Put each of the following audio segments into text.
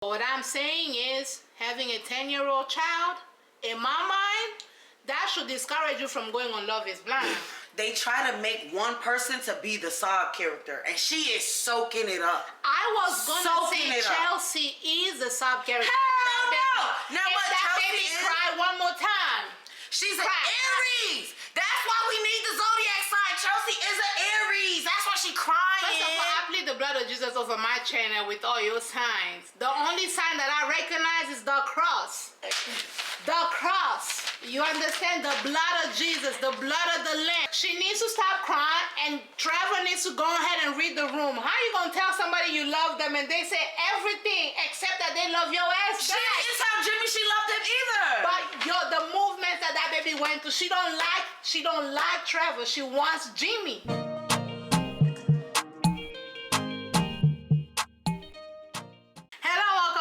What I'm saying is, having a 10-year-old child, in my mind, that should discourage you from going on Love is Blind. They try to make one person to be the side character, and she is soaking it up. I was gonna say Chelsea is the sub character. Hell no! Now if that baby cry one more time. She's an Aries. That's why we need the zodiac sign. Chelsea is an Aries. That's why she crying. First of all, I plead the blood of Jesus over my channel with all your signs. The only sign that I recognize is the cross. The cross. You understand? The blood of Jesus, the blood of the Lamb. She needs to stop crying, and Trevor needs to go ahead and read the room. How you gonna tell somebody you love them and they say everything except that they love your ass back? She didn't tell Jimmy she loved him either. But the movement that baby went through, she don't like Trevor. She wants Jimmy.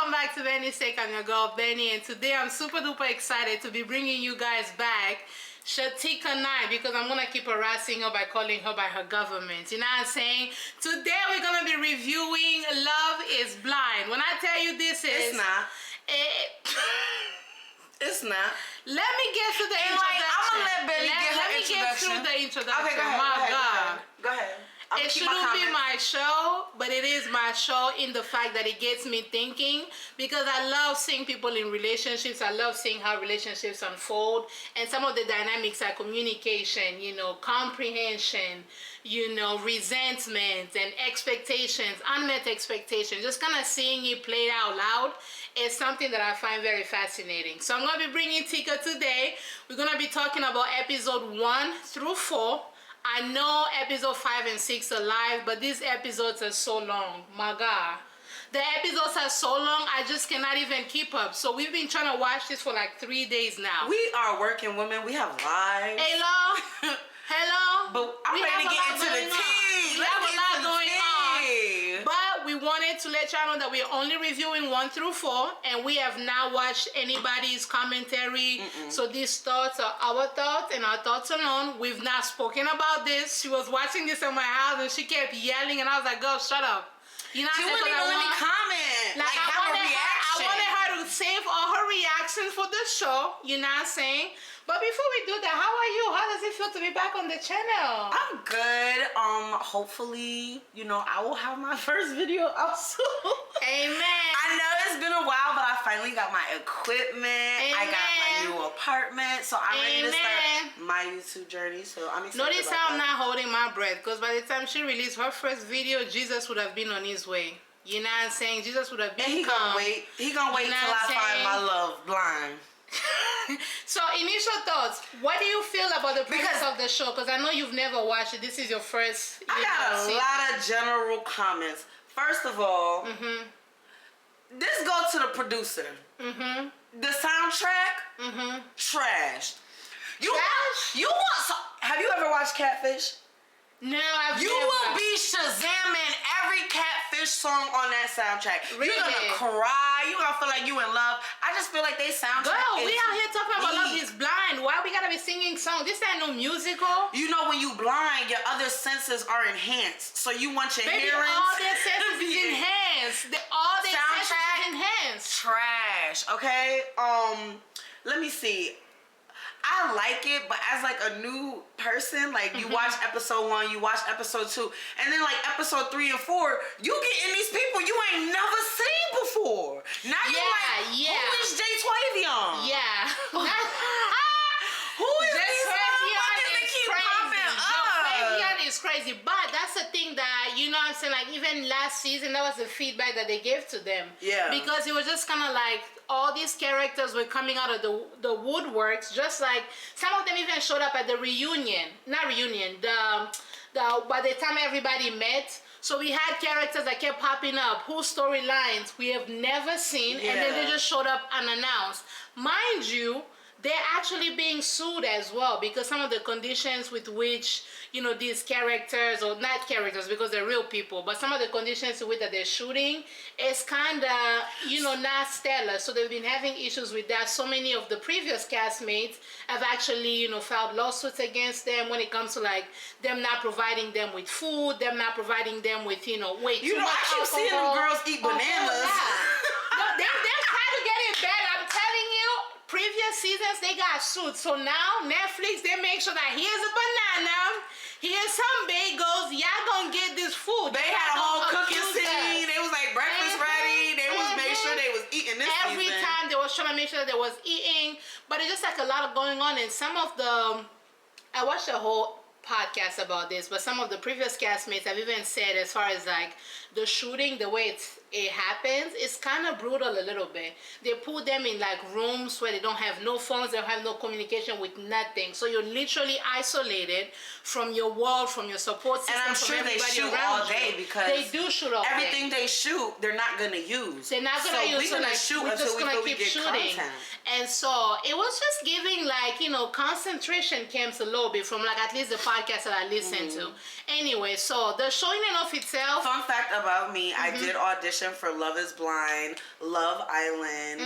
Back to Bennystake. I'm your girl Benny, and today I'm super duper excited to be bringing you guys back itzTekkaa 9, because I'm gonna keep harassing her by calling her by her government. You know what I'm saying? Today we're gonna be reviewing Love is Blind. When I tell you this is, it's not. It's not. Let me get to the introduction. I'm gonna let Benny get her Let introduction. me get through the introduction. Okay, go ahead. My God. Go ahead. It shouldn't be my show, but it is my show in the fact that it gets me thinking, because I love seeing people in relationships. I love seeing how relationships unfold, and some of the dynamics are communication, you know, comprehension, you know, resentment and expectations, unmet expectations. Just kind of seeing it played out loud is something that I find very fascinating. So I'm going to be bringing Tekkaa today. We're going to be talking about episode 1 through 4. I know episode 5 and 6 are live, but these episodes are so long. My God. The episodes are so long, I just cannot even keep up. So we've been trying to watch this for like 3 days now. We are working women. We have lives. Hello? Hello? But I'm ready to get into the tea. We have a lot going on. But we wanted to let y'all know that we're only reviewing 1 through 4, and we have not watched anybody's commentary. So these thoughts are our thoughts and our thoughts alone. We've not spoken about this. She was watching this in my house and she kept yelling, and I was like, girl, shut up. You know, she wouldn't even let me comment. Like have a reaction. I wanted her to save all her reactions for the show. You know what I'm saying? But before we do that, how are you? How does it feel to be back on the channel? I'm good. Hopefully, you know, I will have my first video out soon. Amen. I know it's been a while, but I finally got my equipment. Amen. I got my new apartment, so I'm ready to start my YouTube journey. So I'm excited. Notice how I'm not holding my breath, because by the time she released her first video, Jesus would have been on his way. You know what I'm saying? Jesus would have been. And he gonna wait. He gonna wait till I find my love blind. So initial thoughts, what do you feel about the premise of the show? Because I know you've never watched it. This is your first. I got a lot of general comments. First of all, this goes to the producer. The soundtrack, trash. You want some? Have you ever watched Catfish? No, I've never. You will be Shazamming every Catfish song on that soundtrack. Really? You're gonna cry. You're gonna feel like you in love. I just feel like they soundtrack. Girl, we out here talking about Love is Blind. Why we gotta be singing songs? This ain't no musical. You know, when you blind, your other senses are enhanced. So you want your hearing. All their senses is enhanced. All their senses is enhanced. Trash. Okay. Let me see. I like it, but as like a new person, like you watch episode 1, you watch episode 2, and then like episode 3 and 4, you getting these people you ain't never seen before. Now you like, who is Jay Twavion? Yeah. Who is these motherfuckers that keep popping up? Is crazy, but that's the thing that, you know what I'm saying, like even last season, that was the feedback that they gave to them. Yeah. Because it was just kind of like all these characters were coming out of the woodworks, just like some of them even showed up at the reunion. Not reunion, by the time everybody met. So we had characters that kept popping up, whose storylines we have never seen, and then they just showed up unannounced. Mind you, they're actually being sued as well, because some of the conditions with which, you know, these characters, or not characters because they're real people, but some of the conditions with that they're shooting is kind of, you know, not stellar. So they've been having issues with that. So many of the previous castmates have actually, you know, filed lawsuits against them when it comes to like them not providing them with food, them not providing them with, you know, way too much alcohol. I keep seeing them girls eat bananas. seasons, they got sued. So now, Netflix, they make sure that here's a banana, here's some bagels, y'all gonna get this food. They had a whole cooking scene. They was like breakfast ready. They was make sure they was eating this Every season. time they was trying to make sure that they was eating. But it's just like a lot of going on. And some of the, I watched a whole podcast about this, but some of the previous castmates have even said, as far as like the shooting, the way it happens, it's kind of brutal a little bit. They put them in like rooms where they don't have no phones, they don't have no communication with nothing. So you're literally isolated from your world, from your support system. And I'm sure they shoot all day because they do shoot all day. Everything they shoot, they're not gonna use. They're not gonna use. We're gonna shoot until we feel we get content. And so it was just giving like, you know, concentration camps a little bit from like at least the podcast that I listened to. Anyway, so the show in and of itself. Fun fact about me, I did audition for Love is Blind, Love Island,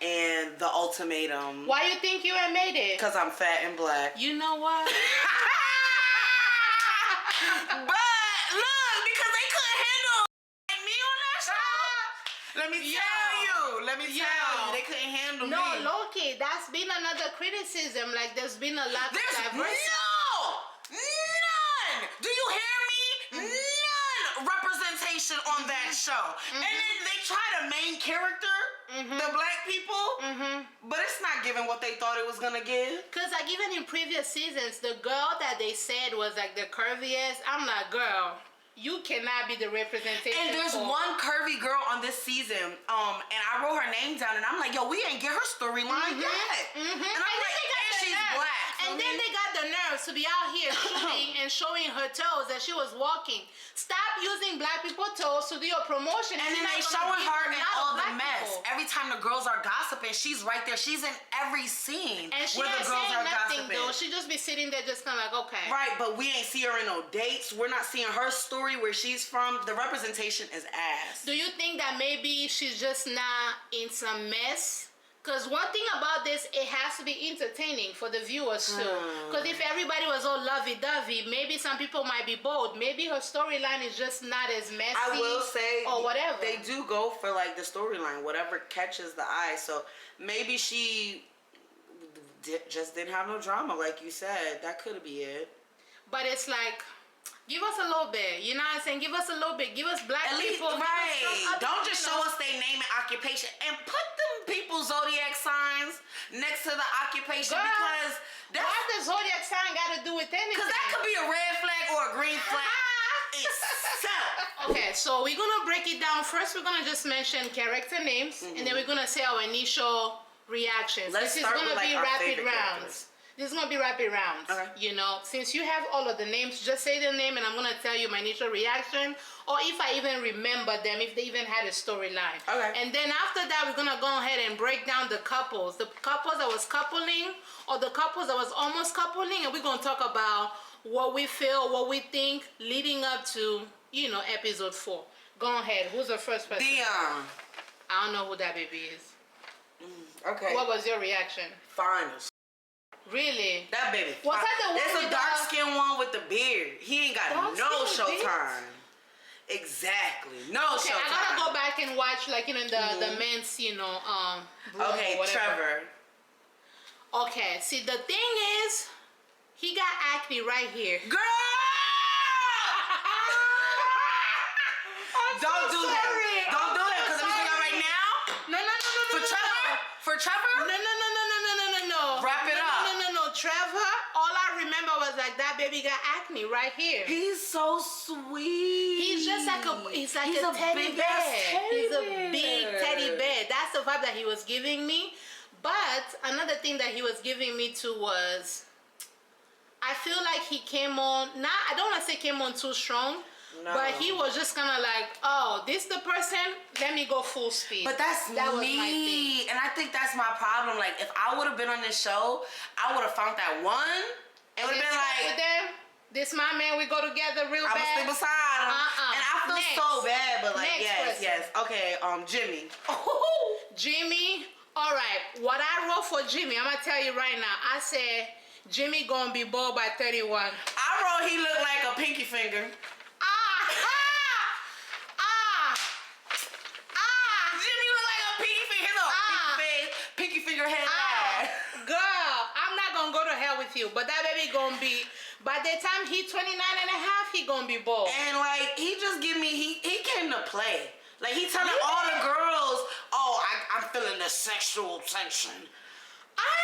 and The Ultimatum. Why you think you ain't made it? Because I'm fat and black. You know what? But look, because they couldn't handle like me on that show. Let me tell you, they couldn't handle me. No, Loki, that's been another criticism. Like there's been a lot of diversity. None. Do you hear me? None representation on that show. And then they try the main character, the black people, but it's not giving what they thought it was gonna give. Cause like even in previous seasons, the girl that they said was like the curviest, I'm like, girl, you cannot be the representation. And there's one curvy girl on this season, and I wrote her name down, and I'm like, yo, we ain't get her storyline yet. And I'm like, and she's black. And then they got the nerves to be out here shooting and showing her toes as she was walking. Stop using black people's toes to do your promotion. And then they showing her in all the mess. Every time the girls are gossiping, she's right there. She's in every scene and she where the girls are gossiping. Though. She just be sitting there just kind of like, okay. Right, but we ain't see her in no dates. We're not seeing her story, where she's from. The representation is ass. Do you think that maybe she's just not in some mess? Because one thing about this, it has to be entertaining for the viewers too. Because if everybody was all lovey-dovey, maybe some people might be bored. Maybe her storyline is just not as messy. I will say, or whatever. They do go for like the storyline, whatever catches the eye. So maybe she just didn't have no drama, like you said. That could be it. But it's like, give us a little bit. You know what I'm saying? Give us a little bit. Give us black people. Right. Don't just show us their name and occupation. And put them people's zodiac signs next to the occupation. Girl, because that's... What the zodiac sign got to do with anything? Because that could be a red flag or a green flag. Okay, so we're going to break it down. First, we're going to just mention character names. And then we're going to say our initial reactions. This is going to be rapid rounds. This is going to be rapid rounds. Okay. You know, since you have all of the names, just say the name and I'm going to tell you my initial reaction, or if I even remember them, if they even had a storyline. Okay. And then after that, we're going to go ahead and break down the couples. The couples that was coupling, or the couples that was almost coupling, and we're going to talk about what we feel, what we think leading up to, you know, episode 4. Go ahead. Who's the first person? Dion. I don't know who that baby is. Okay. What was your reaction? Fine. Really? That baby. Was that the one It's with a dark-skinned one with the beard. He ain't got no showtime. Exactly. No showtime. I gotta go back and watch, like, you know, the men's, you know, okay, Trevor. Okay, see, the thing is, he got acne right here. Girl! Don't do him. Don't do him, because I'm doing it right now. No. For Trevor? For Trevor? No. Wrap it up. No. Trevor, all I remember was like that baby got acne right here. He's so sweet. He's just like he's a teddy bear. He's a big teddy bear. That's the vibe that he was giving me. But another thing that he was giving me too was, I feel like he came on, I don't want to say came on too strong. No. But he was just kind of like, oh, this the person, let me go full speed. But that was me. My thing. And I think that's my problem. Like, if I would have been on this show, I would have found that one. It would have been like, this my man, we go together real bad. I'm going to stay beside him. And I feel so bad, but like, yes. Okay, Jimmy. Jimmy, all right. What I wrote for Jimmy, I'm going to tell you right now. I said, Jimmy going to be bald by 31. I wrote he looked like a pinky finger. Jimmy look like a pinky finger. Pinky finger head. with you. But that baby gonna be, by the time he 29 and a half, he gonna be bald. And like, he just give me, he came to play. Like, he telling all the girls, oh, I'm feeling the sexual tension. I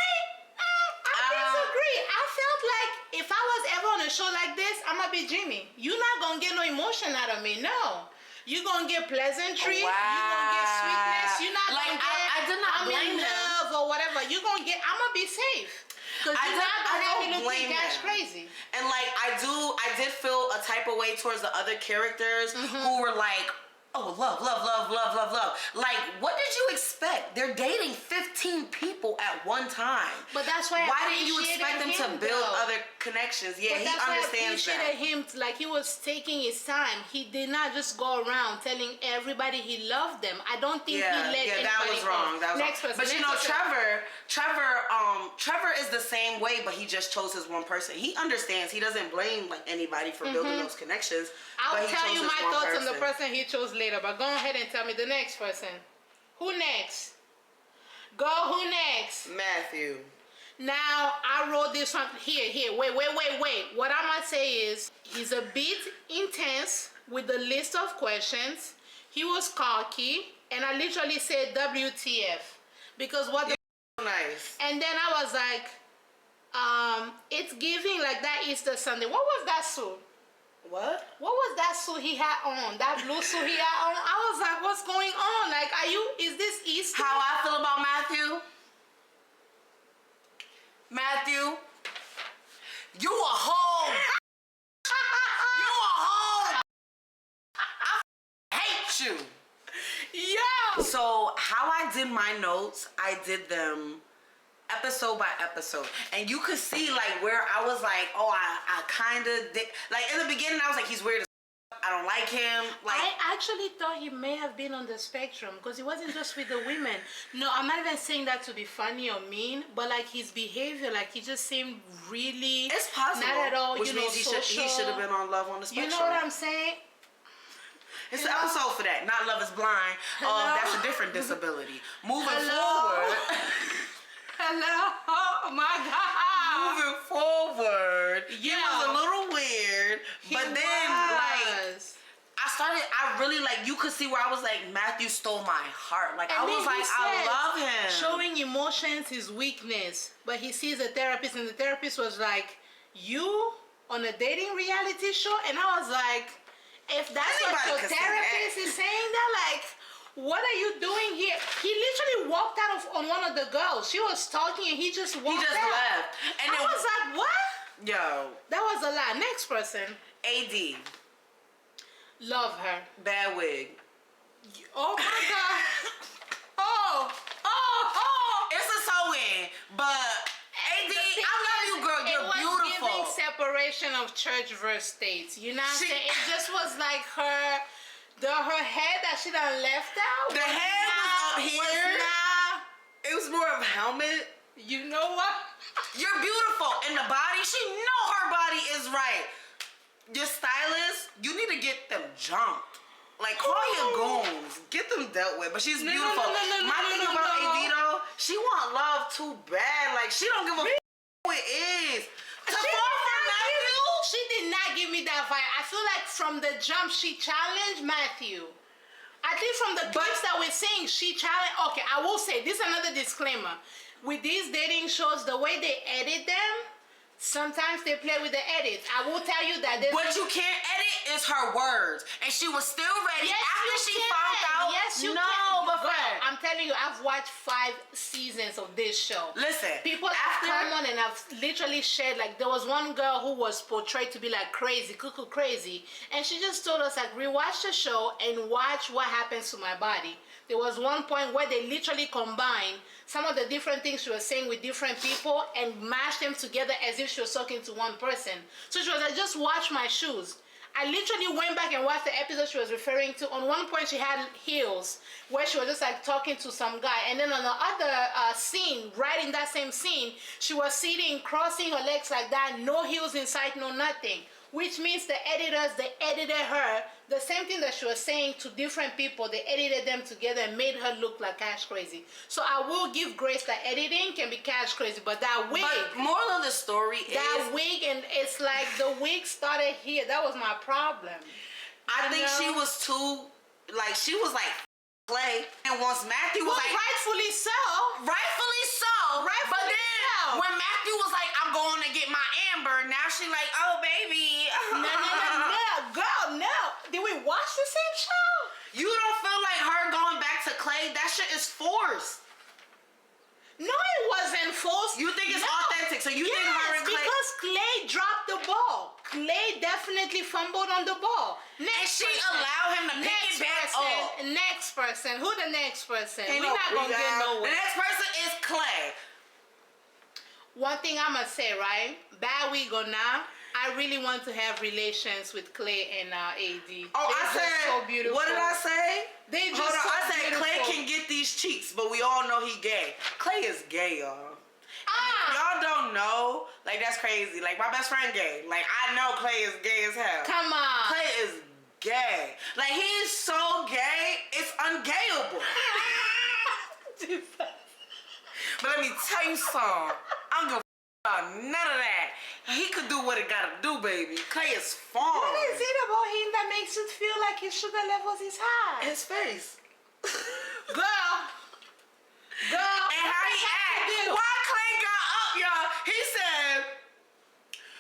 disagree. I felt like if I was ever on a show like this, I'm gonna be Jimmy. You're not gonna get no emotion out of me, no. You're gonna get pleasantry. Wow. You're gonna get sweetness. You're not like, gonna get, I did not I'm blame in love or whatever. You're gonna get, I'm gonna be safe. Because you're not gonna have me looking cash crazy. And like, I did feel a type of way towards the other characters who were like, oh, love. Like, what did you expect? They're dating 15 people at one time. But that's why didn't you expect them to build other connections? Yeah, he understands that. I appreciated him, like, he was taking his time. He did not just go around telling everybody he loved them. I don't think he let anybody that was wrong. That was next wrong. person. But you know, Trevor is the same way, but he just chose his one person. He understands. He doesn't blame like anybody for building those connections. I'll tell you my thoughts on the person he chose later, but go ahead and tell me the next person. Who next? Who next? Matthew. Now, I wrote this one here. Wait. What I'm gonna say is, he's a bit intense with the list of questions. He was cocky, and I literally said WTF. Because what the nice. And then I was like, it's giving like that Easter Sunday. What was that suit? What was that suit he had on? That blue suit he had on? I was like, what's going on? Like, is this Easter? How I feel about Matthew? Matthew, you a hoe. You a hoe. I hate you. Yo. So how I did my notes, I did them episode by episode, and you could see like where I was like, oh, I kind of did. Like in the beginning I was like, he's weird as I don't like him. Like, I actually thought he may have been on the spectrum, because he wasn't just with the women. No, I'm not even saying that to be funny or mean, but like his behavior, like he just seemed really, it's possible, not at all, which means he should have been on Love on the Spectrum. You know what I'm saying? It's an episode for that, not Love is Blind. That's a different disability. Moving forward. Hello, oh my God. Moving forward, he was a little weird, but then like I really like, you could see where I was like, Matthew stole my heart. Like, and I was like, I love him. Showing emotions is weakness, but he sees a therapist, and the therapist was like, you on a dating reality show? And I was like, if that's what your therapist is saying, that like, what are you doing here? He literally walked out on one of the girls. She was talking and he just walked out. Left. And I was like, what? Yo. That was a lot. Next person. AD. Love her. Bad wig. Oh my God. Oh. It's a sewing, but AD, I love you, girl. You're beautiful. It was giving separation of church versus states. You know what I'm saying? It just was like her head that she done left out. The head was up here. It was more of a helmet. You know what? You're beautiful. And the body, she know her body is right. Your stylist, you need to get them jumped. Like, call your goons. Get them dealt with. But she's beautiful. My thing about AD though, she want love too bad. Like, she don't give a who it is. She did not give me that vibe. I feel like from the jump, she challenged Matthew. I think from the clips that we're seeing, she challenged. Okay, I will say, this is another disclaimer. With these dating shows, the way they edit them, sometimes they play with the edits. I will tell you that. What you can't edit is her words. And she was still ready after she found out. Yes, you can. But I'm telling you, I've watched 5 seasons of this show. Listen. People have come on and have literally shared, like, there was one girl who was portrayed to be like crazy, cuckoo crazy. And she just told us, like, rewatch the show and watch what happens to my body. There was one point where they literally combined some of the different things she was saying with different people and mashed them together as if she was talking to one person. So she was like, just watch my shoes. I literally went back and watched the episode she was referring to. On one point she had heels where she was just like talking to some guy. And then on the other scene, right in that same scene, she was sitting, crossing her legs like that, no heels in sight, no nothing. which means the editors, they edited her. The same thing that she was saying to different people, they edited them together and made her look like cash crazy. So I will give grace that editing can be cash crazy, but that wig. But moral of the story is that wig, and it's like the wig started here. That was my problem. I think she was too, like, she was like Clay, and once Matthew was like, rightfully so. Rightfully so. But then when Matthew was like, I'm going to get my Amber, now she like, oh baby. No, girl, no. Did we watch the same show? You don't feel like her going back to Clay? That shit is forced. No, it wasn't forced. You think it's authentic, so you think her and Clay... because Clay dropped the ball. Clay definitely fumbled on the ball. And she allowed him to pick it back up. Next person. Who the next person? We're not going to get nowhere. The next person is Clay. One thing I'm going to say, right? Bad week or not, I really want to have relations with Clay and AD. Oh, I said, so beautiful. What did I say? They just Hold on, so I said beautiful. Clay can get these cheeks, but we all know he gay. Clay is gay, y'all. Y'all don't know. Like, that's crazy. Like, my best friend gay. Like, I know Clay is gay as hell. Come on. Clay is gay. Like, he is so gay, it's ungayable. But let me tell you something. I don't give a about none of that. He could do what it gotta do, baby. Clay is fine. What is it about him that makes you feel like his sugar levels is high? His face. Girl. And how he act. Why Clay got up, y'all? He said,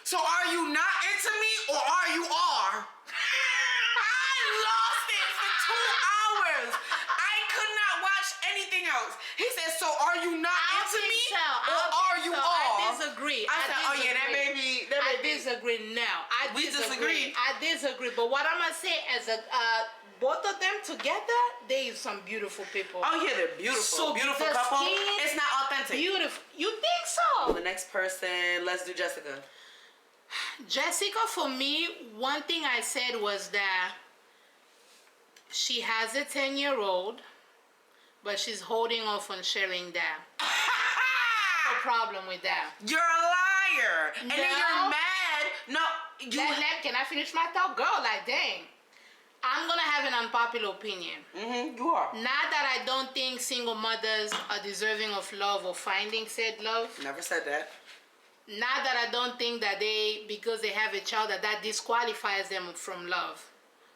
so are you not into me or are you are? I lost it for 2 hours. I could not watch anything else. He said, so are you not into me or are you are? I disagree. I said, oh yeah, that baby. I disagree now. We disagree. I disagree. But what I'm going to say as a... both of them together, they are some beautiful people. Oh yeah, they're beautiful. So beautiful couple. It's not authentic. Beautiful. You think so? The next person, let's do Jessica. Jessica, for me, one thing I said was that she has a 10-year-old, but she's holding off on sharing that. I have a problem with that. You're a liar. And then you're mad. No. Can I finish my thought? Girl, like, dang. I'm going to have an unpopular opinion. You are. Not that I don't think single mothers are deserving of love or finding said love. Never said that. Not that I don't think that because they have a child, that disqualifies them from love.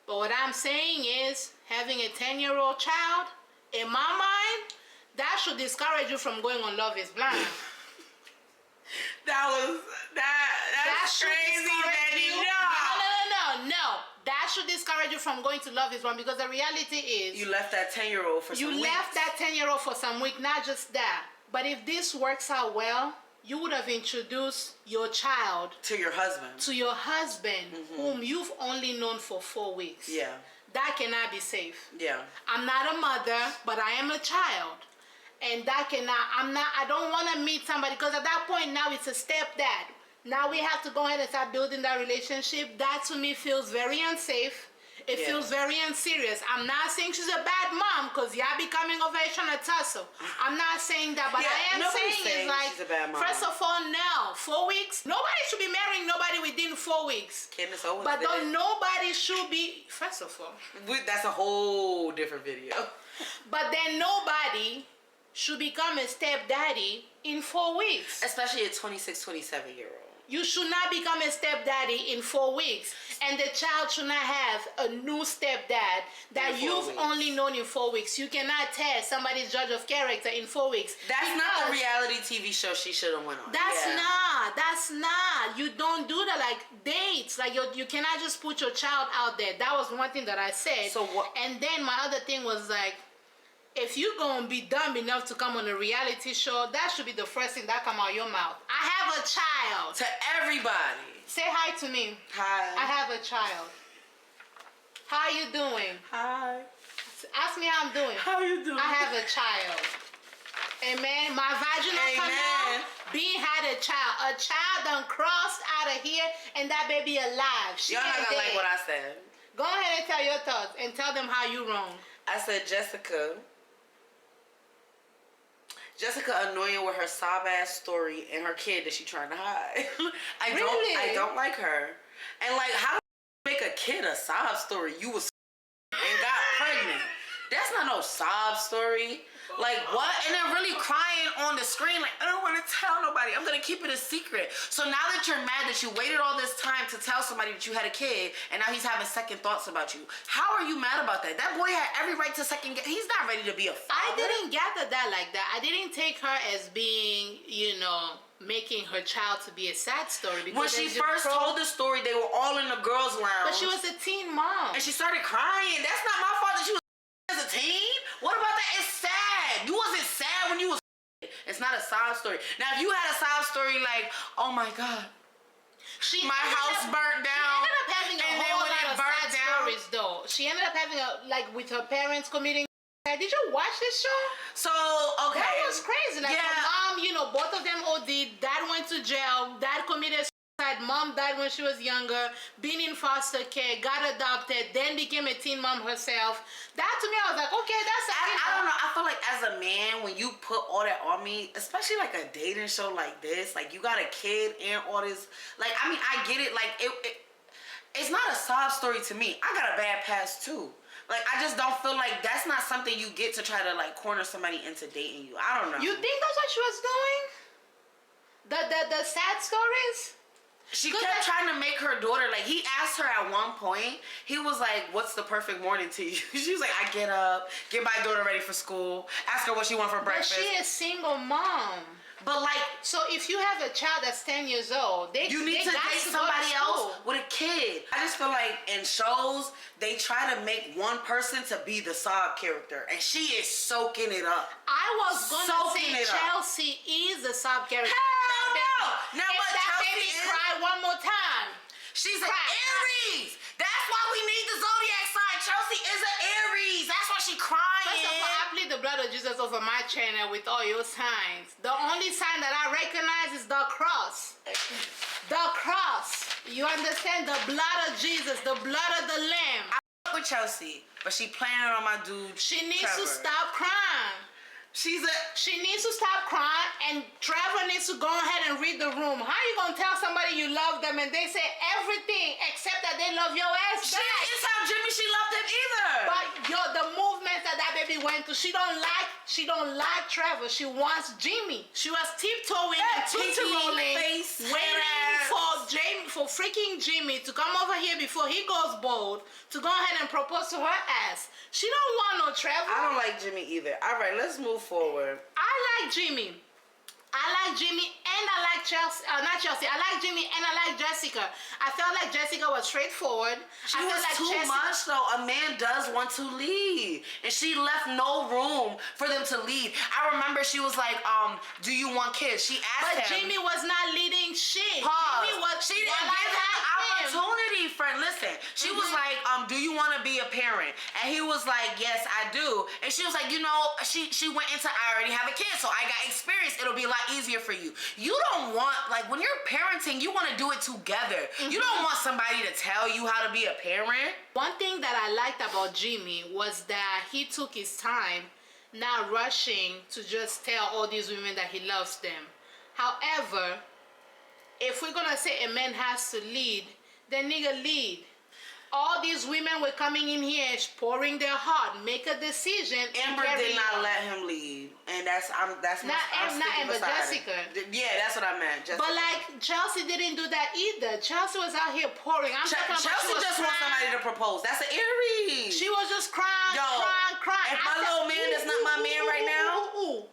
But what I'm saying is, having a 10-year-old child, in my mind, that should discourage you from going on Love is Blind. That's crazy, Betty. No. That should discourage you from going to Love is Blind, because the reality is... You left that 10-year-old for some weeks. You left that 10-year-old for some weeks, not just that. But if this works out well, you would have introduced your child... To your husband. To your husband, whom you've only known for 4 weeks. Yeah. That cannot be safe. Yeah. I'm not a mother, but I am a child. And that cannot... I don't want to meet somebody, because at that point now it's a stepdad. Now we have to go ahead and start building that relationship. That to me feels very unsafe. It feels very unserious. I'm not saying she's a bad mom, because y'all be coming over here trying to tussle. I'm not saying that, but I am saying is like, she's a bad mom. First of all, no. 4 weeks? Nobody should be marrying nobody within 4 weeks. Candace Owens but nobody should be, first of all. That's a whole different video. But then nobody should become a stepdaddy in 4 weeks. Especially a 26, 27-year-old. You should not become a stepdaddy in 4 weeks. And the child should not have a new stepdad that you've only known in 4 weeks. You cannot test somebody's judge of character in 4 weeks. That's not the reality TV show she should have went on. That's not. You don't do that like dates. Like you cannot just put your child out there. That was one thing that I said. So what? And then my other thing was like, if you're going to be dumb enough to come on a reality show, that should be the first thing that come out of your mouth. I have a child. To everybody. Say hi to me. Hi. I have a child. How you doing? Hi. Ask me how I'm doing. How you doing? I have a child. Amen. My vaginal canal, B had a child. A child done crossed out of here, and that baby alive. Y'all not gonna like what I said. Go ahead and tell your thoughts and tell them how you wrong. I said Jessica annoying with her sob ass story and her kid that she trying to hide. I don't like her. And like, how do you make a kid a sob story? You was and got pregnant. That's not no sob story. Like, what? And then really crying on the screen, like, I don't want to tell nobody. I'm going to keep it a secret. So now that you're mad that you waited all this time to tell somebody that you had a kid, and now he's having second thoughts about you, how are you mad about that? That boy had every right to second guess. He's not ready to be a father. I didn't gather that like that. I didn't take her as being, you know, making her child to be a sad story. Because when she first told the story, they were all in the girls' lounge. But she was a teen mom. And she started crying. That's not my fault that she was as a teen. What about that? It's sad. You wasn't sad when you was. It's not a sob story. Now, if you had a sob story like, oh my God, my house burnt down. She ended up having a whole lot of sad stories, though. She ended up having like with her parents committing. Did you watch this show? So, okay. That was crazy. Like, her mom, you know, both of them OD'd. Dad went to jail. Dad committed suicide. Mom died when she was younger. Been in foster care. Got adopted. Then became a teen mom herself. That, to me, I was like, okay, that's I don't know. I feel like as a man, when you put all that on me, especially like a dating show like this, like you got a kid and all this. Like, I mean, I get it. Like, it's not a sob story to me. I got a bad past, too. Like, I just don't feel like that's not something you get to try to, like, corner somebody into dating you. I don't know. You think that's what she was doing? The sad stories? She kept trying to make her daughter, like, he asked her at one point, he was like, what's the perfect morning to you? She was like, I get up, get my daughter ready for school, ask her what she wants for breakfast. But she is single mom. But like, so if you have a child that's 10 years old, you need to date somebody else with a kid. I just feel like in shows, they try to make one person to be the sob character, and she is soaking it up. I was gonna say Chelsea is the sob character. Hell no! Now if what that Chelsea baby is? cry one more time. She's an Aries. That's why we need the zodiac sign. Chelsea is an Aries. That's why she crying. First of all, I plead the blood of Jesus over my channel with all your signs. The only sign that I recognize is the cross. The cross. You understand? The blood of Jesus. The blood of the Lamb. I fuck with Chelsea, but she playing on my dude. She needs Trevor. to stop crying. She needs to stop crying, and Trevor needs to go ahead and read the room. How you gonna tell somebody you love them and they say everything except that they love your ass back? She didn't tell Jimmy she loved him either. But the movement that baby went through, she don't like Trevor. She wants Jimmy. She was tiptoeing and tootsie rolling, waiting for freaking Jimmy to come over here before he goes bold to go ahead and propose to her ass. She don't want no Trevor. I don't like Jimmy either. All right, let's move forward. I like Jimmy. I like Jimmy and I like Chelsea. Not Chelsea. I like Jimmy and I like Jessica. I felt like Jessica was straightforward. She was like too much though. A man does want to lead, and she left no room for them to lead. I remember she was like, "Do you want kids?" She asked him. But Jimmy was not leading shit. Pause. She didn't give him the opportunity, friend. Listen, she was like, "Do you want to be a parent?" And he was like, "Yes, I do." And she was like, "You know," she went into, "I already have a kid, so I got experience. It'll be a lot easier for you." You don't want, like, when you're parenting, you want to do it together. You don't want somebody to tell you how to be a parent. One thing that I liked about Jimmy was that he took his time, not rushing to just tell all these women that he loves them. However, if we're gonna say a man has to lead, then nigga lead. All these women were coming in here pouring their heart, make a decision. Amber did not let him lead, and that's not Amber, Jessica. Yeah, that's what I meant. Jessica. But like Chelsea didn't do that either. Chelsea was out here pouring. Chelsea just wants somebody to propose. That's an Aries. She was just crying, crying. If my little man is not my man right now.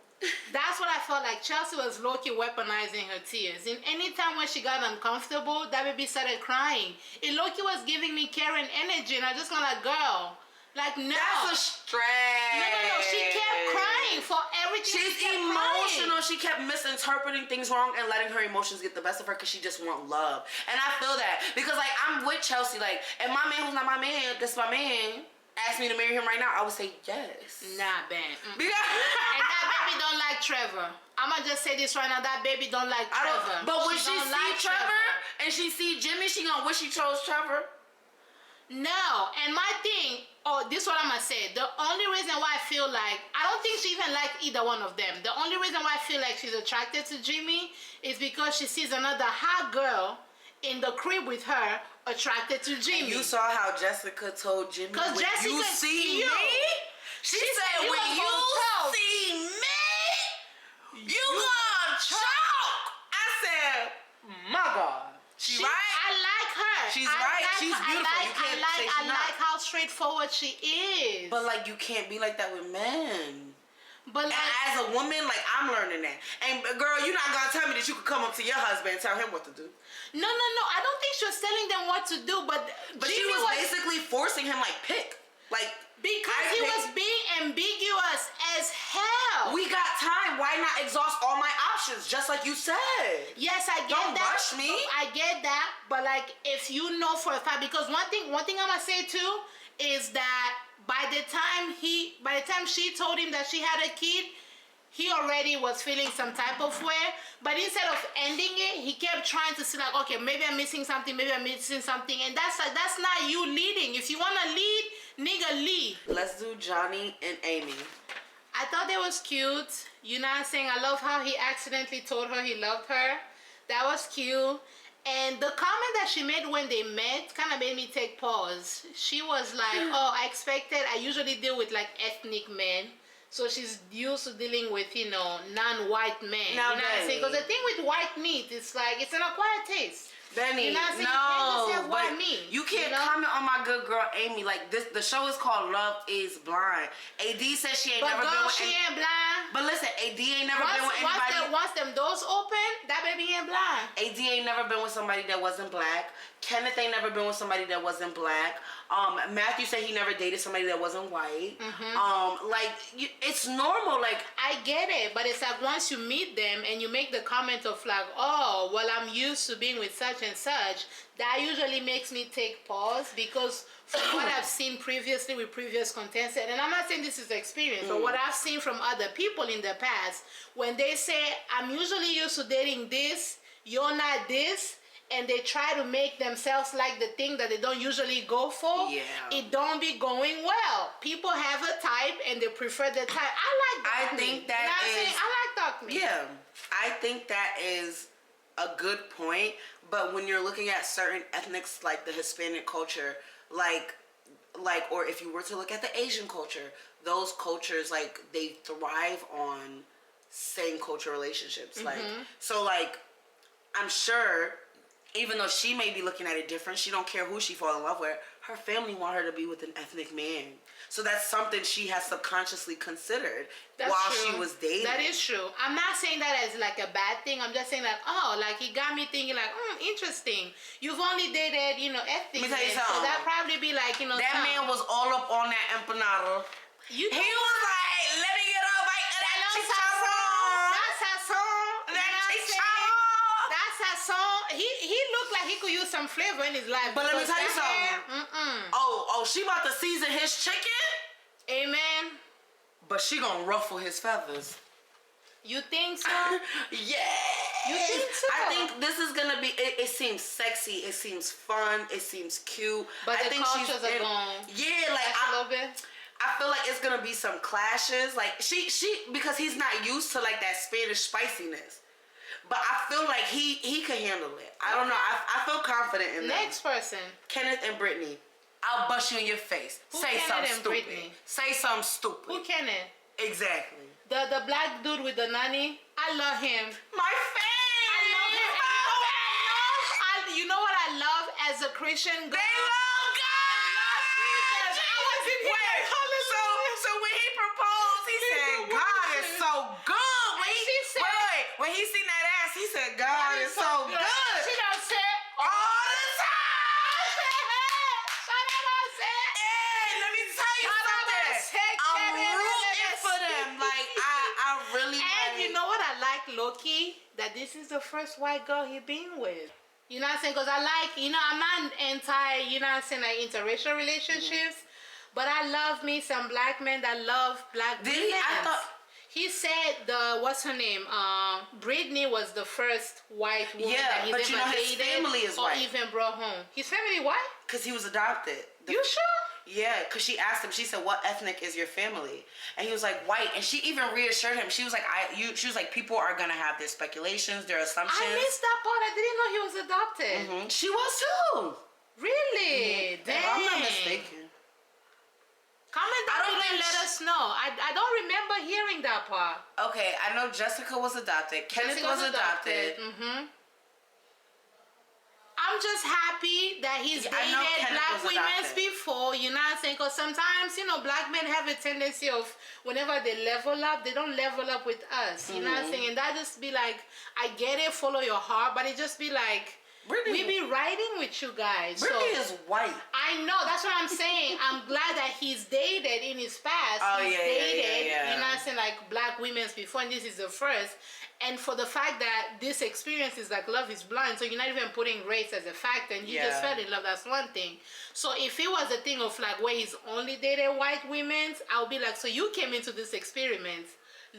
That's what I felt like. Chelsea was low-key weaponizing her tears. And anytime when she got uncomfortable, that baby started crying. It low-key was giving me Karen energy, and I just got like, girl, like, no. That's a stretch. No. She kept crying for everything. She's emotional. She kept misinterpreting things wrong and letting her emotions get the best of her because she just want love. And I feel that because, like, I'm with Chelsea. Like, if my man who's not my man, that's my man, asked me to marry him right now, I would say yes. Nah, Ben. And that baby don't like Trevor. I'ma just say this right now. That baby don't like Trevor. But when she see Trevor and she see Jimmy, she gonna wish she chose Trevor. No. And my thing, this is what I'm gonna say. The only reason why I feel like, I don't think she even liked either one of them. The only reason why I feel like she's attracted to Jimmy is because she sees another hot girl in the crib with her attracted to Jimmy. And you saw how Jessica told Jimmy, when you see me, she said, when you see me, you gonna choke. I said, my God. She right? I like her. She's right. She's beautiful. I like how straightforward she is. But like, you can't be like that with men. But like, and as a woman, like, I'm learning that. And girl, you're not gonna tell me that you could come up to your husband and tell him what to do. No. I don't think she was telling them what to do, but she was basically forcing him, like, pick. Like, because he was being ambiguous as hell. We got time. Why not exhaust all my options, just like you said? Yes, I get that. Don't rush me. I get that, but like, if you know for a fact, because one thing I'm gonna say too is that by the time she told him that she had a kid, he already was feeling some type of way. But instead of ending it, he kept trying to see like, okay, maybe I'm missing something, and that's not you leading. If you wanna lead, nigga, lead. Let's do Johnny and Amy. I thought that was cute. You know what I'm saying? I love how he accidentally told her he loved her. That was cute. And the comment that she made when they met kind of made me take pause. She was like, oh, I usually deal with like ethnic men. So she's used to dealing with, you know, non-white men. Now, you know what I'm saying? Because the thing with white meat, it's like, it's an acquired taste. Benny, you know what I'm saying? no, but meat, you can't comment on my good girl Amy. Like this, the show is called Love Is Blind. AD says she ain't never been with she ain't blind. But listen, AD ain't never been with anybody. Once them doors open, that baby ain't blind. AD ain't never been with somebody that wasn't black. Kenneth ain't never been with somebody that wasn't black. Matthew said he never dated somebody that wasn't white. It's normal. Like, I get it, but it's like once you meet them and you make the comment of like, oh, well, I'm used to being with such and such, that usually makes me take pause, because from what I've seen previously with previous contestants, and I'm not saying this is experience, but what I've seen from other people in the past, when they say, I'm usually used to dating this, you're not this, and they try to make themselves like the thing that they don't usually go for, it don't be going well. People have a type and they prefer the type. I think I like dark meat. Yeah, I think that is a good point. But when you're looking at certain ethnics, like the Hispanic culture, like, or if you were to look at the Asian culture, those cultures, like, they thrive on same culture relationships. Like, so, like, I'm sure, even though she may be looking at it different, she don't care who she fall in love with, her family want her to be with an ethnic man. So that's something she has subconsciously considered while she was dating. That is true. I'm not saying that as like a bad thing. I'm just saying like, oh, like he got me thinking like, interesting. You've only dated, you know, ethnic men. So that probably be like, you know, that man was all up on that empanada. He was like, let me get a bite of that chicharron. That's her song. That chicharron. That's her song. He looked like he could use some flavor in his life. But let me tell you something. Oh, she about to season his chicken? Amen. But she gonna ruffle his feathers. You think so? Yeah. You think so? I think this is gonna be. It seems sexy. It seems fun. It seems cute. But I the cultures are gone. Yeah, like a little bit. I feel like it's gonna be some clashes. Like she because he's not used to like that Spanish spiciness. But I feel like he could handle it. I don't know. I feel confident in that. Next person. Kenneth and Brittany. I'll bust you in your face. Say something stupid. Brittany? Say something stupid. Who Kenneth? Exactly. The black dude with the nanny. I love him. My fan. I love him. You know what I love as a Christian girl? They love God. So when he proposed, he said, God is so good. When he seen that ass, he said, God is so good. She don't say all the time. Hey, let me tell you something. I'm rooting for them. Like, I really And you know what I like, Loki? That this is the first white girl he been with. You know what I'm saying? Because I like, you know, I'm not anti, you know what I'm saying, like interracial relationships. But I love me some black men that love black women. He said what's her name? Brittany was the first white woman that he's ever dated. His family is white. Or even brought home. His family white? Because he was adopted. You sure? Yeah, because she asked him, she said, what ethnic is your family? And he was like, white. And she even reassured him. She was like, she was like, people are going to have their speculations, their assumptions. I missed that part. I didn't know he was adopted. Mm-hmm. She was too. Really? Mm-hmm. Damn. If I'm not mistaken. Comment down below and let us know. I don't remember hearing that part. Okay, I know Jessica was adopted. Kenneth was adopted. Mm-hmm. I'm just happy that he's dated black women before, you know what I'm saying? Because sometimes, you know, black men have a tendency of, whenever they level up, they don't level up with us, you know what I'm saying? And that just be like, I get it, follow your heart, but it just be like, we be riding with you guys. Brittany is white. I know, that's what I'm saying. I'm glad that he's dated in his past. Oh, he's dated, yeah. you know what I'm saying, like black women before, and this is the first. And for the fact that this experience is like love is blind, so you're not even putting race as a factor, and you just fell in love, that's one thing. So if it was a thing of like where he's only dated white women, I'll be like, so you came into this experiment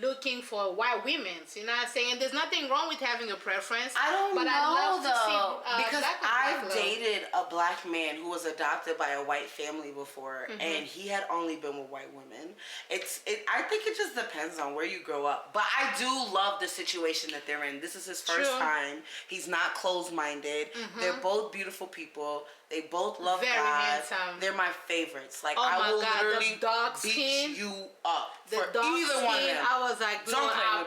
looking for white women, you know what I'm saying? And there's nothing wrong with having a preference. I don't know, I love though, to see, because I've dated a black man who was adopted by a white family before, and he had only been with white women. I think it just depends on where you grow up. But I do love the situation that they're in. This is his first time. He's not closed-minded. They're both beautiful people. They both love God. Handsome. They're my favorites. Like, oh I will literally the dark beat skin, you up for dark either skin, one of them. I was like, Lord, I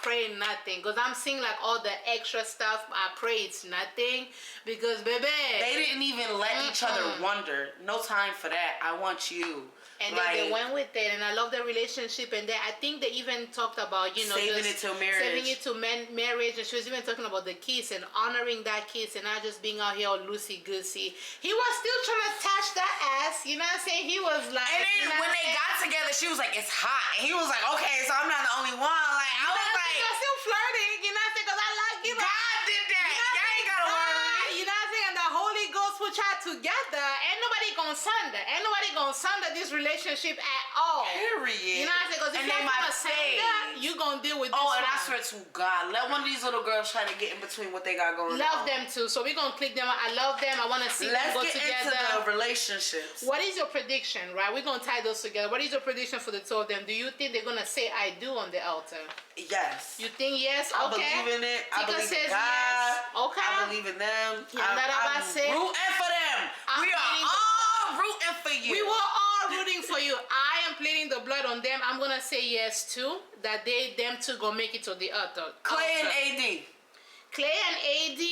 pray nothing. Because I'm seeing like all the extra stuff. I pray it's nothing. Because, baby, they didn't even let each other wonder. No time for that. I want you. And then they went with it, and I love their relationship. And I think they even talked about, you know, saving it to marriage. Saving it to marriage. And she was even talking about the kiss and honoring that kiss and not just being out here all loosey-goosey. He was still trying to touch that ass, you know what I'm saying? He was like... And then when they got together, she was like, it's hot. And he was like, okay, so I'm not the only one. Like, I was like... You're still flirting, you know what I'm saying? Because I like, you know... God did that. Y'all ain't gotta worry. You know what I'm saying? And the Holy Ghost put y'all together. Ain't nobody gonna sunder. Ain't nobody gonna sunder this relationship at all. Period. You know what I'm saying? Because if you're gonna sunder, you gonna deal with this and I swear to God, let one of these little girls try to get in between what they got going on. Love them too. So we're gonna click them. I love them. I wanna see them go together. Let's get into the relationships. What is your prediction, right? We're gonna tie those together. What is your prediction for the two of them? Do you think they're gonna say I do on the altar? Yes. You think yes? I believe in it. I believe in God. Yes. Okay. I believe in them. I'm rooting for them. We are all rooting for you. We were all rooting for you. I am pleading the blood on them. I'm gonna say yes too. That them two gonna make it to the altar. Clay and AD. Clay and AD.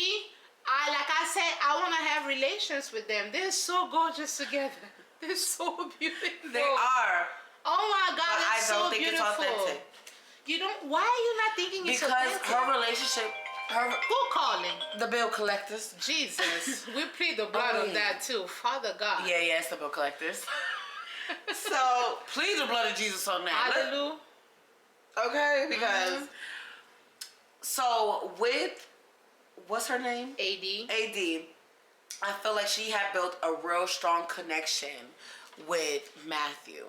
Like I said, I wanna have relations with them. They're so gorgeous together. They're so beautiful. They are. Oh my God, but it's so beautiful. I don't think it's authentic. You don't. Why are you not thinking it's authentic? Because her relationship. Who calling? The bill collectors. Jesus, we plead the blood on that too, Father God. Yeah, it's the bill collectors. So plead the blood of Jesus on that. Hallelujah. Okay, because so with what's her name? AD. I feel like she had built a real strong connection with Matthew,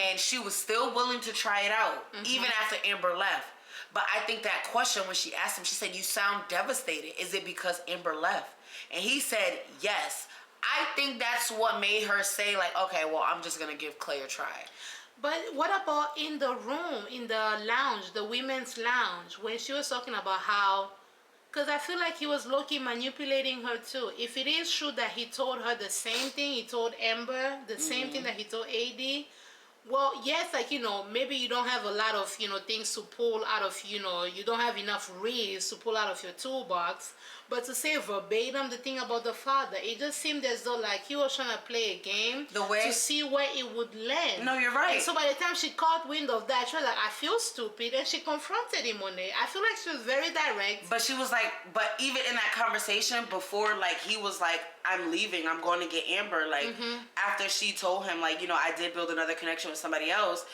and she was still willing to try it out even after Amber left. But I think that question, when she asked him, she said, you sound devastated. Is it because Amber left? And he said, yes. I think that's what made her say, like, okay, well, I'm just going to give Clay a try. But what about in the room, in the lounge, the women's lounge, when she was talking about how, because I feel like he was low-key manipulating her too. If it is true that he told her the same thing, he told Amber, the same thing that he told AD, well, yes, like, you know, maybe you don't have a lot of, you know, things to pull out of, you know, you don't have enough reeds to pull out of your toolbox. But to say verbatim the thing about the father, it just seemed as though like he was trying to play a game to see where it would land. No, you're right. And so by the time she caught wind of that, she was like, I feel stupid. And she confronted him on it. I feel like she was very direct. But she was like, but even in that conversation before, like, he was like, I'm leaving, I'm going to get Amber. Like, after she told him, like, you know, I did build another connection with somebody else,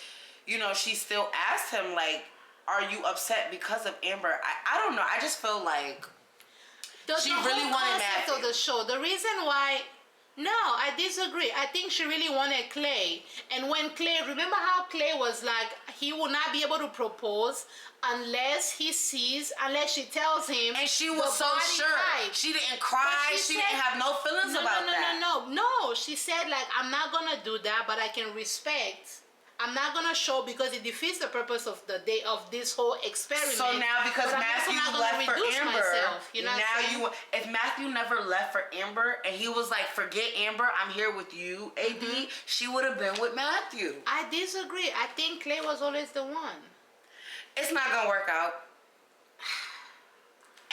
you know, she still asked him, like, are you upset because of Amber? I don't know. I just feel like she really wanted Matthew. Of the show, the reason why No, I disagree. I think she really wanted Clay. And when Clay, remember how Clay was like, he will not be able to propose unless she tells him. And she was so sure. Type. She didn't cry. She didn't have no feelings about that. No. She said, like, I'm not going to do that, but I can respect. I'm not gonna show because it defeats the purpose of the day of this whole experiment. So now, because Matthew left for Amber, if Matthew never left for Amber and he was like, "Forget Amber, I'm here with you, AD," she would have been with Matthew. I disagree. I think Clay was always the one. It's not gonna work out.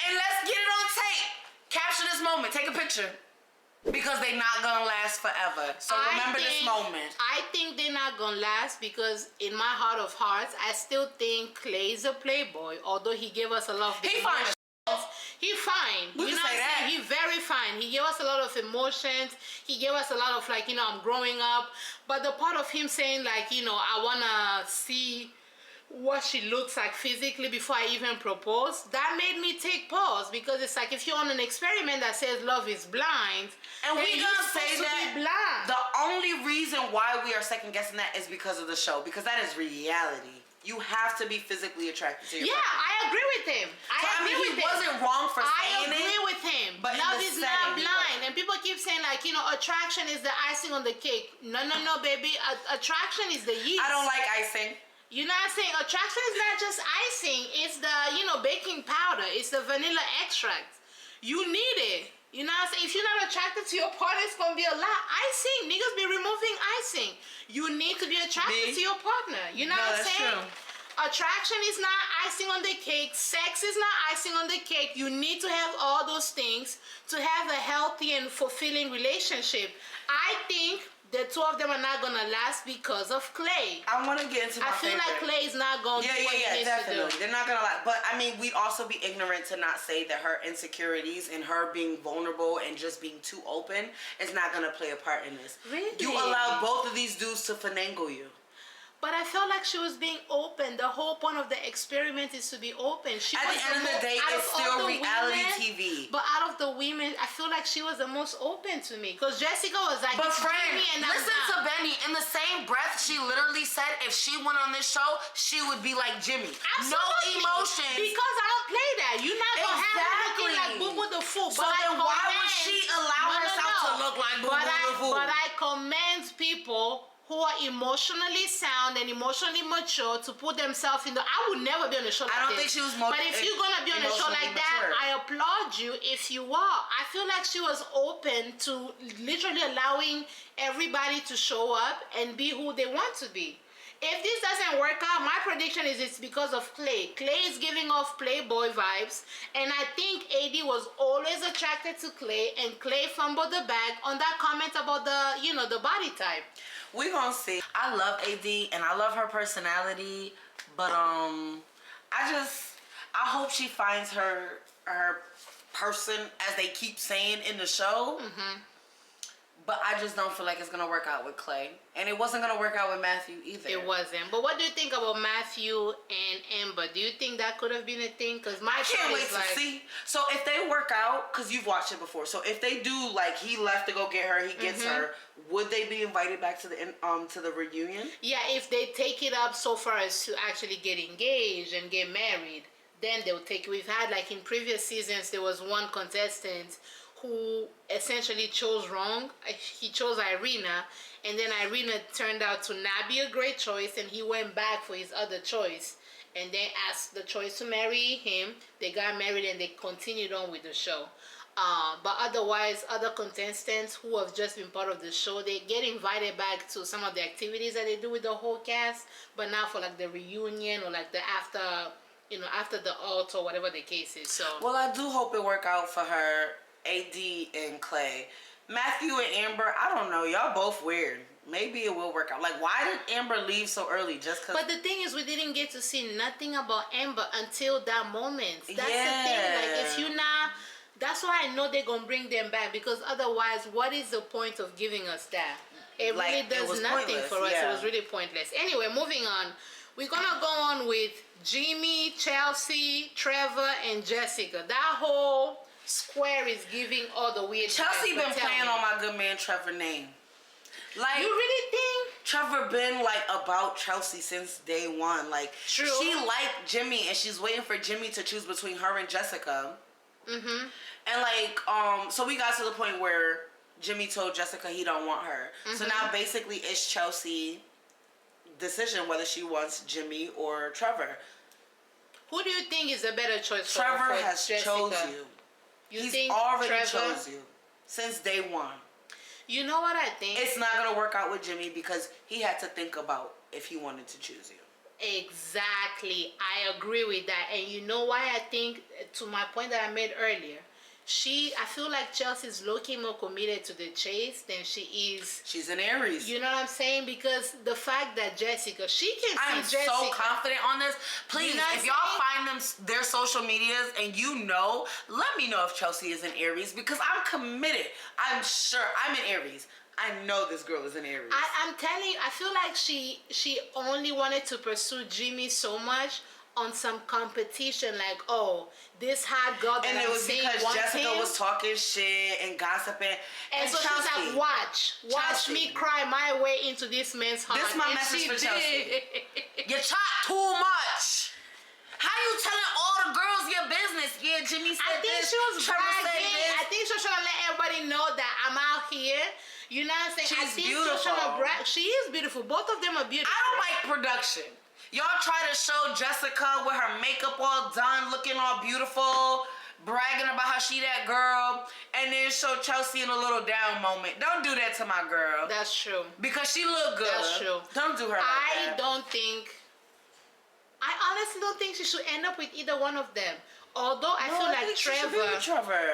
And let's get it on tape. Capture this moment. Take a picture. Because they're not gonna last forever. So remember this moment. I think they're not gonna last because in my heart of hearts, I still think Clay's a playboy. Although he gave us a lot of He fine. He fine. We can say that. He very fine. He gave us a lot of emotions. He gave us a lot of, like, I'm growing up. But the part of him saying, like, I wanna see what she looks like physically before I even propose, that made me take pause, because it's like, if you're on an experiment that says love is blind, and we gonna say that the only reason why we are second guessing that is because of the show, because that is reality. You have to be physically attracted to your partner. I agree with him. He wasn't wrong for saying it. I agree with him. But love is not blind. And people keep saying, like, attraction is the icing on the cake. No, baby. Attraction is the yeast. I don't like icing. You're not saying attraction is not just icing. It's the, baking powder. It's the vanilla extract. You need it. You know what I'm saying? If you're not attracted to your partner, it's going to be a lot. Icing. Niggas be removing icing. You need to be attracted to your partner. You know what I'm saying? True. Attraction is not icing on the cake. Sex is not icing on the cake. You need to have all those things to have a healthy and fulfilling relationship. I think the two of them are not gonna last because of Clay. I want to get into my favorite. Like Clay is not gonna do what he needs definitely. to do. They're not gonna lie. But I mean, we'd also be ignorant to not say that her insecurities and her being vulnerable and just being too open is not gonna play a part in this. Really? You allowed both of these dudes to finagle you. But I felt like she was being open. The whole point of the experiment is to be open. At the end of the day, it's still reality TV. But out of the women, I feel like she was the most open to me. Because Jessica was like, but friend, listen to Benny. In the same breath, she literally said if she went on this show, she would be like Jimmy. Absolutely. No emotions. Because I don't play that. You're not going to have her looking like Boo Boo the Fool. So then why would she allow herself to look like Boo Boo the Fool? But I commend people who are emotionally sound and emotionally mature to put themselves in the... I would never be on a show like this. I don't think she was But if you're going to be on a show like that, I applaud you if you are. I feel like she was open to literally allowing everybody to show up and be who they want to be. If this doesn't work out, my prediction is it's because of Clay. Clay is giving off playboy vibes, and I think AD was always attracted to Clay, and Clay fumbled the bag on that comment about the, the body type. We gonna see. I love AD and I love her personality, but I hope she finds her person, as they keep saying in the show. But I just don't feel like it's gonna work out with Clay, and it wasn't gonna work out with Matthew either. It wasn't. But what do you think about Matthew and Amber? Do you think that could have been a thing? Because I can't wait to see. So if they work out, because you've watched it before, so if they do, like, he left to go get her, he gets her, would they be invited back to the reunion? Yeah, if they take it up so far as to actually get engaged and get married, then they'll take it. We've had, like, in previous seasons, there was one contestant who essentially chose wrong. He chose Irina, and then Irina turned out to not be a great choice, and he went back for his other choice and then asked the choice to marry him. They got married and they continued on with the show. But otherwise, other contestants who have just been part of the show, they get invited back to some of the activities that they do with the whole cast, but not for like the reunion or like the after the altar, whatever the case is. So well, I do hope it work out for her, AD and Clay. Matthew and Amber, I don't know. Y'all both weird. Maybe it will work out. Like, why did Amber leave so early? Just because? But the thing is, we didn't get to see nothing about Amber until that moment. That's the thing. Like, if you not... That's why I know they're going to bring them back. Because otherwise, what is the point of giving us that? It really does nothing for us. It was really pointless. Anyway, moving on. We're going to go on with Jimmy, Chelsea, Trevor, and Jessica. That whole Square is giving all the weird. Chelsea been playing on my good man Trevor name. Like, you really think Trevor been like about Chelsea since day one? Like, true. She liked Jimmy and she's waiting for Jimmy to choose between her and Jessica. And like, so we got to the point where Jimmy told Jessica he don't want her. So now basically it's Chelsea's decision whether she wants Jimmy or Trevor. Who do you think is a better choice for Trevor for has Jessica? chose you. He's already chose you since day one. You know what I think? It's not going to work out with Jimmy because he had to think about if he wanted to choose you. Exactly. I agree with that. And you know why I think, to my point that I made earlier, I feel like Chelsea's low-key more committed to the chase than she is. She's an Aries. You know what I'm saying? Because the fact that Jessica, she can see Jessica. I'm so confident on this. Please, if y'all find their social medias and you know, let me know if Chelsea is an Aries because I'm committed. I'm sure. I'm an Aries. I know this girl is an Aries. I'm telling you, I feel like she only wanted to pursue Jimmy so much on some competition, like, oh, this hot girl that I'm seeing wants him. And it was because Jessica was talking shit and gossiping. And so Chelsea, she's like, watch me cry my way into this man's heart. This is my message for Chelsea. You talk too much. How you telling all the girls your business? Yeah, Jimmy said this. She was bragging. I think she was trying to let everybody know that I'm out here. You know what I'm saying? She's beautiful. She is beautiful. Both of them are beautiful. I don't like production. Y'all try to show Jessica with her makeup all done, looking all beautiful, bragging about how she that girl, and then show Chelsea in a little down moment. Don't do that to my girl. That's true. Because she look good. That's true. Don't do her like that. I honestly don't think she should end up with either one of them. Although I feel like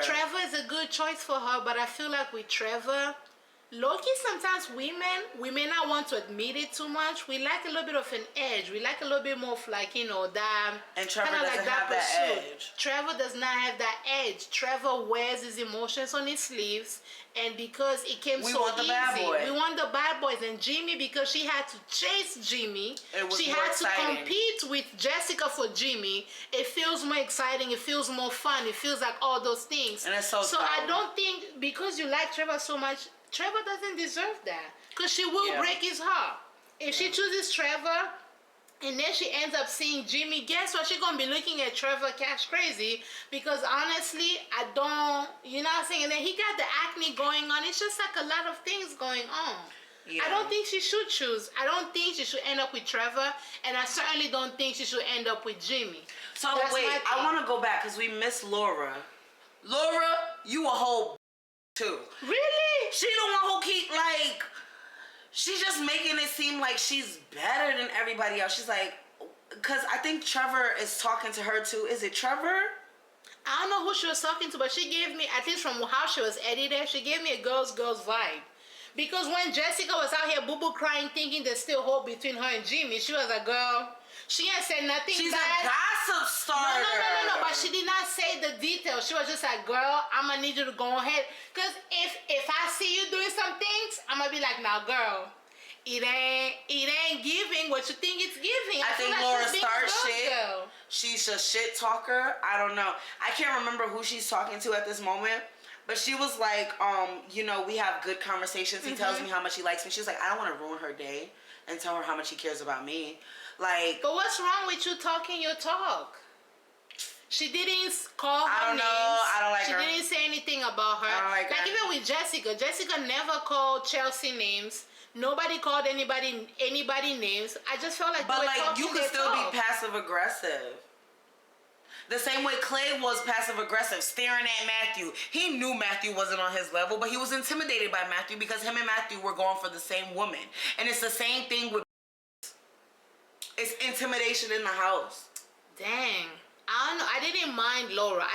Trevor is a good choice for her, but I feel like with Trevor, low-key, sometimes we may not want to admit it too much. We like a little bit of an edge. We like a little bit more of, like, you know, that. And Trevor doesn't have that edge. Trevor does not have that edge. Trevor wears his emotions on his sleeves, and because it came so easy, we want the bad boys. And Jimmy, because she had to chase Jimmy, she had to compete with Jessica for Jimmy. It feels more exciting. It feels more fun. It feels like all those things. And it's so I don't think because you like Trevor so much, Trevor doesn't deserve that, because she will break his heart. If she chooses Trevor and then she ends up seeing Jimmy, guess what? She's going to be looking at Trevor cash crazy, because honestly, you know what I'm saying? And then he got the acne going on. It's just like a lot of things going on. Yeah. I don't think she should choose. I don't think she should end up with Trevor, and I certainly don't think she should end up with Jimmy. So wait, I want to go back because we miss Laura. Laura, you a whole too. Really? She the one who keep she's just making it seem like she's better than everybody else. She's like, because I think Trevor is talking to her too. Is it Trevor? I don't know who she was talking to, but she gave me, at least from how she was edited, she gave me a girls vibe. Because when Jessica was out here boo-boo crying, thinking there's still hope between her and Jimmy, she was like, girl, she ain't said nothing She's bad. a gossip starter. No, but she did not say the details. She was just like, girl, I'm gonna need you to go ahead. Because if I see you doing some things, I'm gonna be like, now, girl, it ain't giving what you think it's giving. I think like Laura starts shit. Girl. She's a shit talker. I don't know. I can't remember who she's talking to at this moment. But she was like, you know, we have good conversations. He tells me how much he likes me. She was like, I don't want to ruin her day and tell her how much he cares about me. Like, but what's wrong with you talking your talk? She didn't call her names. I don't like her. She didn't say anything about her. I don't like her. Even with Jessica. Jessica never called Chelsea names. Nobody called anybody names. I just felt like, but like, you could still be passive aggressive. The same way Clay was passive aggressive, staring at Matthew. He knew Matthew wasn't on his level, but he was intimidated by Matthew because him and Matthew were going for the same woman. And it's the same thing with. It's intimidation in the house. Dang. I don't know. I didn't mind Laura.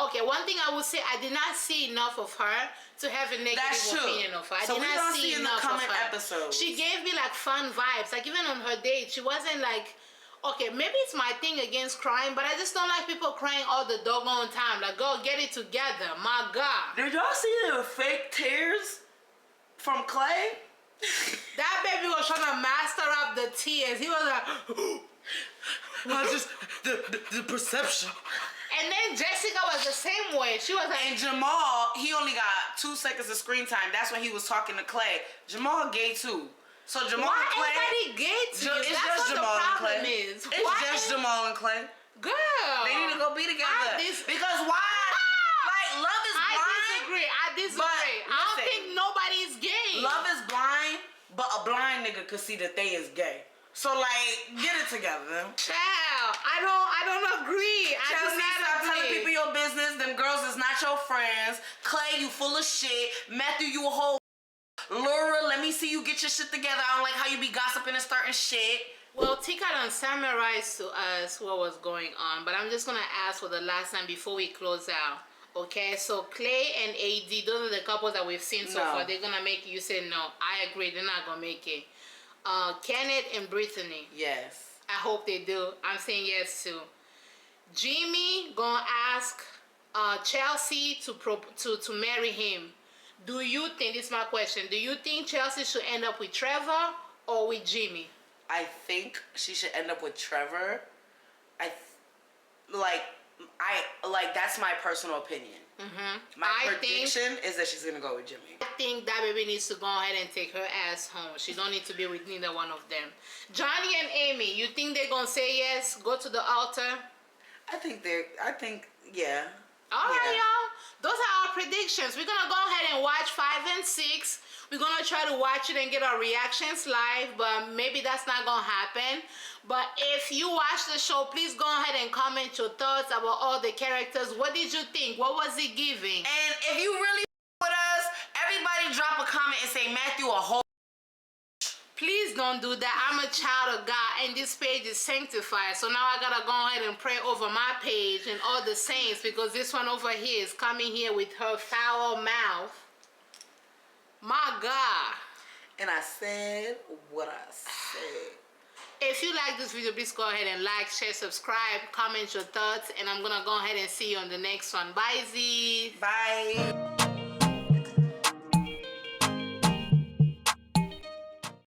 Okay, one thing I would say, I did not see enough of her to have a negative opinion of her. I did not see enough of her. Episodes. She gave me like fun vibes. Like even on her date, she wasn't like, okay, maybe it's my thing against crying, but I just don't like people crying all the doggone time. Like, girl, get it together. My God. Did y'all see the fake tears from Clay? That baby was trying to master up the tears. He was like, well, just the perception. And then then Jessica was the same way. She was like, and Jamal, he only got 2 seconds of screen time. That's when he was talking to Clay. Jamal gay too. So Jamal and Clay. Why everybody gay to you? It's That's just what Jamal the and problem Clay. is. It's just Jamal and Clay. Girl. They need to go be together. Because why? Like, love is blind. I disagree. I don't think nobody's gay. Love is blind, but a blind nigga could see that they is gay. So like, get it together. Child, I don't agree. I do not stop agree. telling people your business. Them girls is not your friends. Clay, you full of shit. Matthew, you a whole. Laura, let me see you get your shit together. I don't like how you be gossiping and starting shit. Well, Tika done summarized to us what was going on, but I'm just gonna ask for the last time before we close out. Okay, so Clay and AD, those are the couples that we've seen so far. They're gonna make it. You say no. I agree. They're not gonna make it. Kenneth and Brittany. Yes. I hope they do. I'm saying yes too. Jimmy gonna ask Chelsea to marry him. Do you think, this is my question, do you think Chelsea should end up with Trevor or with Jimmy? I think she should end up with Trevor. That's my personal opinion. My prediction is that she's gonna go with Jimmy. I think that baby needs to go ahead and take her ass home. She don't need to be with neither one of them. Johnny and Amy, you think they're gonna say yes, go to the altar? Yeah. All right, y'all. Those are our predictions. We're gonna go ahead and watch 5 and 6. We're gonna try to watch it and get our reactions live, but maybe that's not gonna happen. But if you watch the show, please go ahead and comment your thoughts about all the characters. What did you think? What was it giving? And if you really with us, everybody drop a comment and say Matthew a whole. Please don't do that. I'm a child of God and this page is sanctified. So now I gotta go ahead and pray over my page and all the saints, because this one over here is coming here with her foul mouth. My God. And I said what I said. If you like this video, please go ahead and like, share, subscribe, comment your thoughts, and I'm gonna go ahead and see you on the next one. Bye, Z. Bye.